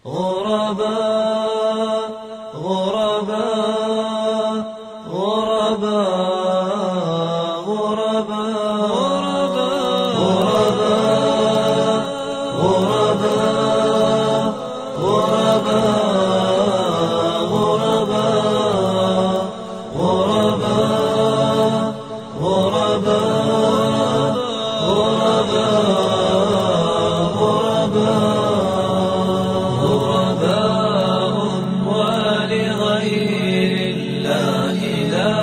غرباء غرباء غرباء غرباء غرباء غرباء غرباء غرباء غرباء ولغير الله لا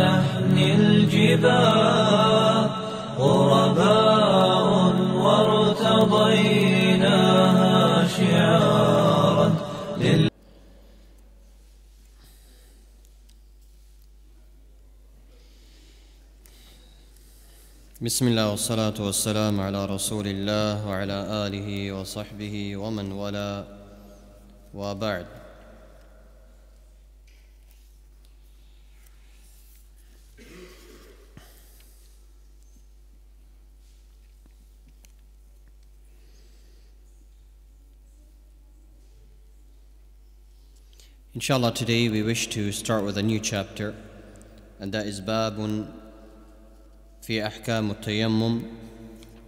نحمي الجبال غرباء وارتضيناها شعارا بسم الله والصلاة والسلام على رسول الله وعلى آله وصحبه ومن والاه وبعد. Inshallah, today we wish to start with a new chapter, and that is Babun في أحكام التيمم.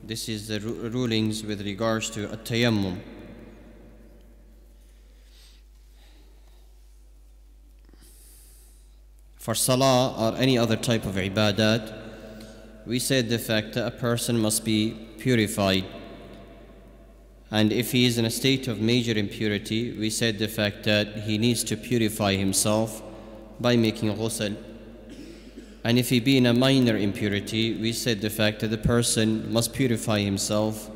This is the rulings with regards to التيمم. For salah or any other type of ibadat, we said the fact that a person must be purified, and if he is in a state of major impurity, we said the fact that he needs to purify himself by making ghusl. And if he be in a minor impurity, we said the fact that the person must purify himself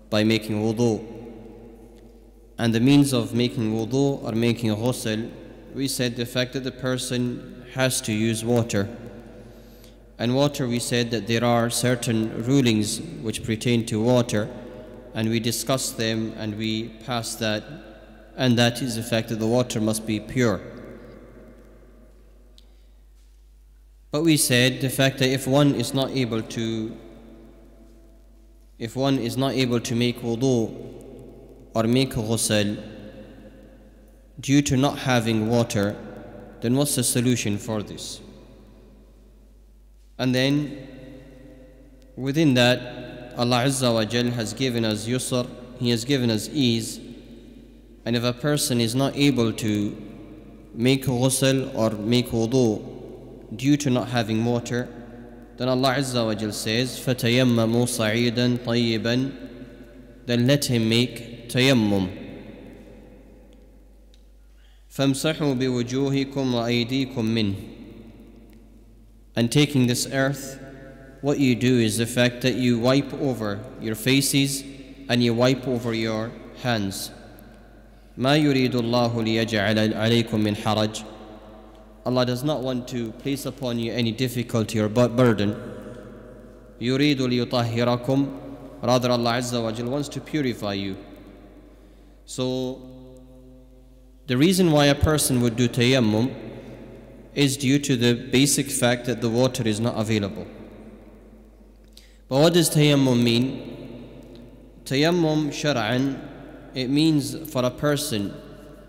by making wudu. And the means of making wudu or making ghusl, we said the fact that the person has to use water. And water, we said that there are certain rulings which pertain to water, and we discussed them and we passed that, and that is the fact that the water must be pure. But we said the fact that if one is not able to make wudu or make ghusl due to not having water, then what's the solution for this? And then within that, Allah Azza wa Jal has given us yusr, He has given us ease. And if a person is not able to make ghusl or make wudu due to not having water, then Allah Azza wa Jal says, فَتَيَمَّمُوا صَعِيدًا طَيِّبًا, then let him make tayammum. فَامْسَحُوا بِوُجُوهِكُمْ وَأَيْدِيكُمْ مِنْهُ. And taking this earth, what you do is the fact that you wipe over your faces and you wipe over your hands. مَا يُرِيدُ اللَّهُ لِيَجْعَلَ عَلَيْكُمْ مِنْ حَرَجٍ. Allah does not want to place upon you any difficulty or burden. يُرِيدُ لِيُطَهِّرَكُمْ. Rather, Allah Azza wa Jal wants to purify you. So, the reason why a person would do tayammum is due to the basic fact that the water is not available. But what does tayammum mean? Tayammum shar'an, it means for a person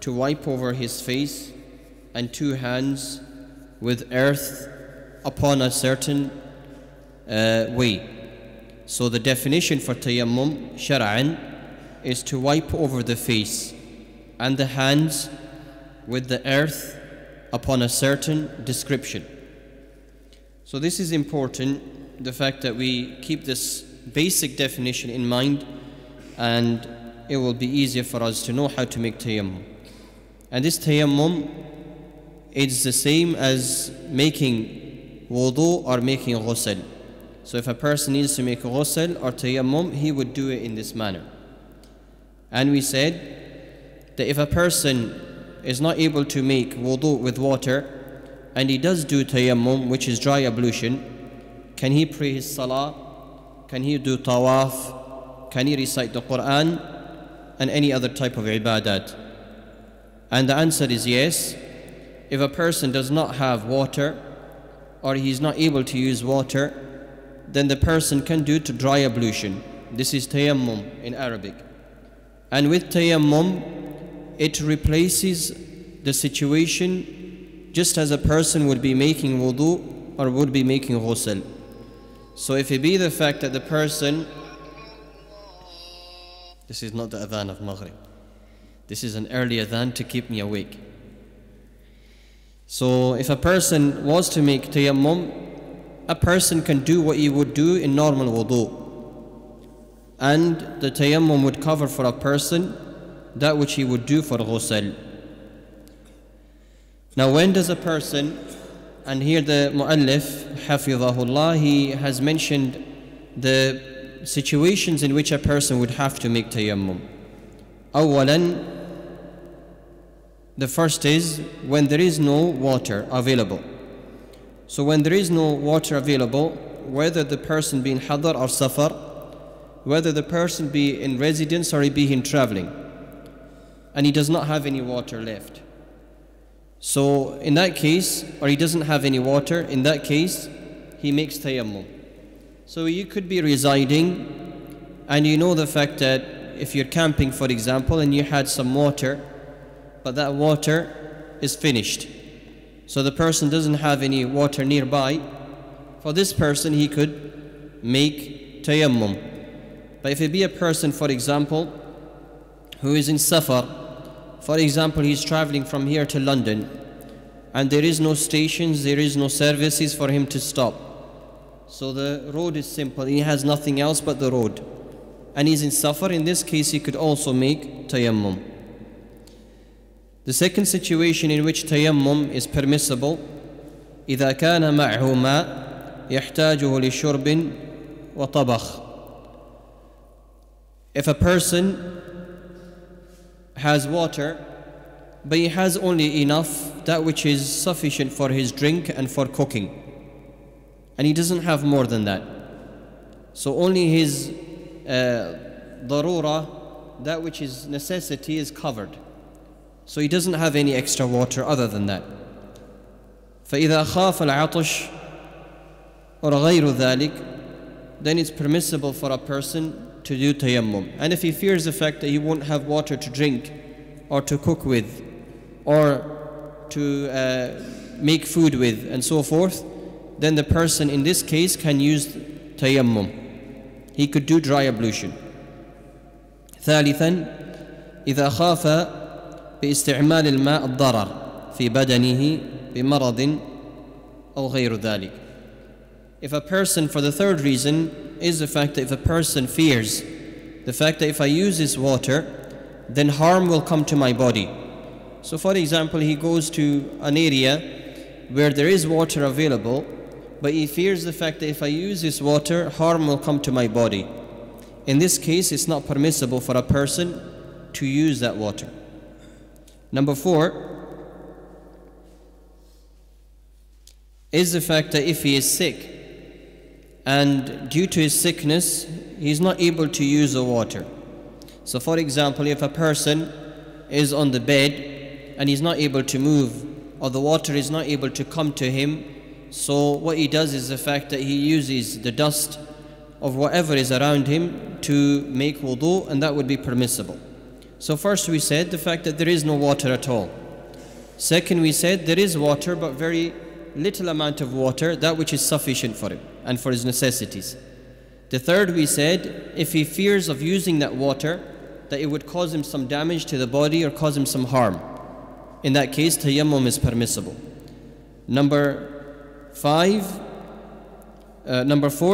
to wipe over his face and two hands with earth upon a certain way. So the definition for tayammum shar'an is to wipe over the face and the hands with the earth upon a certain description. So this is important, the fact that we keep this basic definition in mind, and it will be easier for us to know how to make tayammum. And this tayammum, it's the same as making wudu or making ghusl. So if a person needs to make ghusl or tayammum, he would do it in this manner. And we said that if a person is not able to make wudu with water and he does do tayammum, which is dry ablution, can he pray his salah? Can he do tawaf? Can he recite the Quran and any other type of ibadat? And the answer is yes. If a person does not have water or he's not able to use water, then the person can do to dry ablution. This is tayammum in Arabic. And with tayammum, it replaces the situation just as a person would be making wudu or would be making ghusl. So if it be the fact that the person, this is not the adhan of Maghrib, this is an early adhan to keep me awake. So if a person was to make tayammum, a person can do what he would do in normal wudu, and the tayammum would cover for a person that which he would do for ghusl. Now when does a person, and here the mu'allif, hafidhahullah, he has mentioned the situations in which a person would have to make tayammum. Awalan, the first is when there is no water available. So when there is no water available, whether the person be in hadar or safar, whether the person be in residence or he be in traveling, and he does not have any water left. So in that case, or he doesn't have any water, in that case, he makes tayammum. So you could be residing, and you know the fact that if you're camping, for example, and you had some water, but that water is finished. So the person doesn't have any water nearby. For this person, he could make tayammum. But if it be a person, for example, who is in safar, for example, he's traveling from here to London, and there is no stations, there is no services for him to stop. So the road is simple, he has nothing else but the road. And he's in safar, in this case he could also make tayammum. The second situation in which tayammum is permissible, إذا كان معه ماء يحتاجه لشرب وطبخ. If a person has water, but he has only enough, that which is sufficient for his drink and for cooking, and he doesn't have more than that. So only his darura, that which is necessity, is covered. So he doesn't have any extra water other than that. فإذا خاف العطش or غير ذلك, then it's permissible for a person to do tayammum. And if he fears the fact that he won't have water to drink or to cook with or to make food with and so forth, then the person in this case can use tayammum. He could do dry ablution. ثالثا إذا خاف باستعمال الماء الضرر في بدنه بمرض أو غير ذلك. If a person, for the third reason, is the fact that if a person fears the fact that if I use this water, then harm will come to my body. So for example, he goes to an area where there is water available, but he fears the fact that if I use this water, harm will come to my body. In this case, it's not permissible for a person to use that water. Number 4 is the fact that if he is sick, and due to his sickness, he's not able to use the water. So for example, if a person is on the bed and he's not able to move, or the water is not able to come to him, so what he does is the fact that he uses the dust of whatever is around him to make wudu, and that would be permissible. So first we said the fact that there is no water at all. Second, we said there is water, but very little amount of water, that which is sufficient for him and for his necessities. The third, we said, if he fears of using that water, that it would cause him some damage to the body or cause him some harm. In that case, tayammum is permissible. Number 4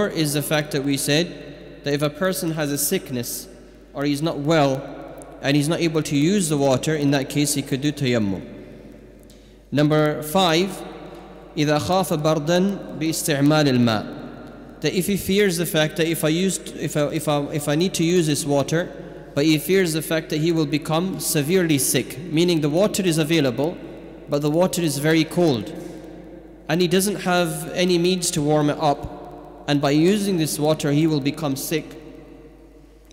is the fact that we said that if a person has a sickness or he's not well and he's not able to use the water, in that case he could do tayammum. Number 5, إذا خاف بردا باستعمال الماء, that if he fears the fact that if I need to use this water, but he fears the fact that he will become severely sick, meaning the water is available, but the water is very cold, and he doesn't have any means to warm it up, and by using this water he will become sick.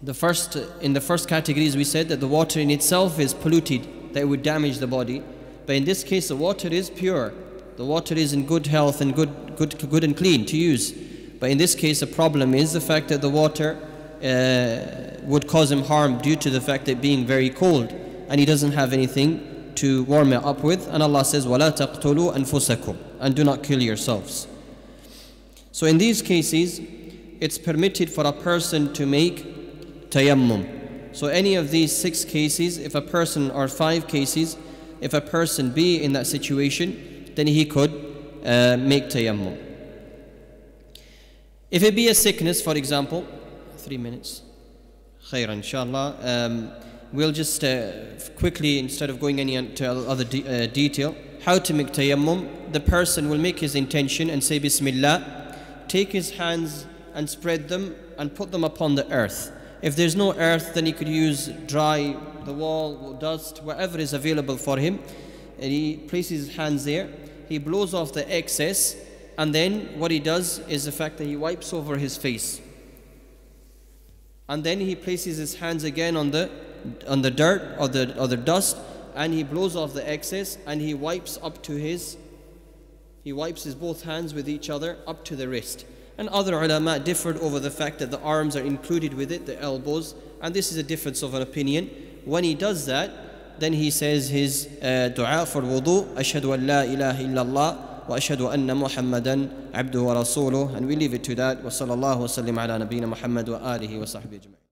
In the first categories we said that the water in itself is polluted, that it would damage the body, but in this case the water is pure. The water is in good health and good and clean to use. But in this case, the problem is the fact that the water would cause him harm due to the fact that being very cold and he doesn't have anything to warm it up with. And Allah says, وَلَا تَقْتُلُوا أَنفُسَكُمْ, and do not kill yourselves. So in these cases, it's permitted for a person to make tayammum. So any of these 6 cases, if a person, or 5 cases, if a person be in that situation, then he could make tayammum. If it be a sickness, for example, 3 minutes, khair inshallah, we'll just quickly, instead of going into other detail, how to make tayammum. The person will make his intention and say Bismillah, take his hands and spread them and put them upon the earth. If there's no earth, then he could use dry, the wall, dust, whatever is available for him. And he places his hands there, he blows off the excess, and then what he does is the fact that he wipes over his face. And then he places his hands again on the dirt or the dust, and he blows off the excess, and he wipes his both hands with each other up to the wrist. And other ulama differed over the fact that the arms are included with it, the elbows, and this is a difference of an opinion. When he does that, then he says his dua for wudu, Ashhadu an la ilaha illallah wa ashhadu anna Muhammadan abduhu wa rasuluh, and we leave it to that. Wa sallallahu wa sallim ala nabiyyina Muhammad wa alihi wa sahbihi ajma'in.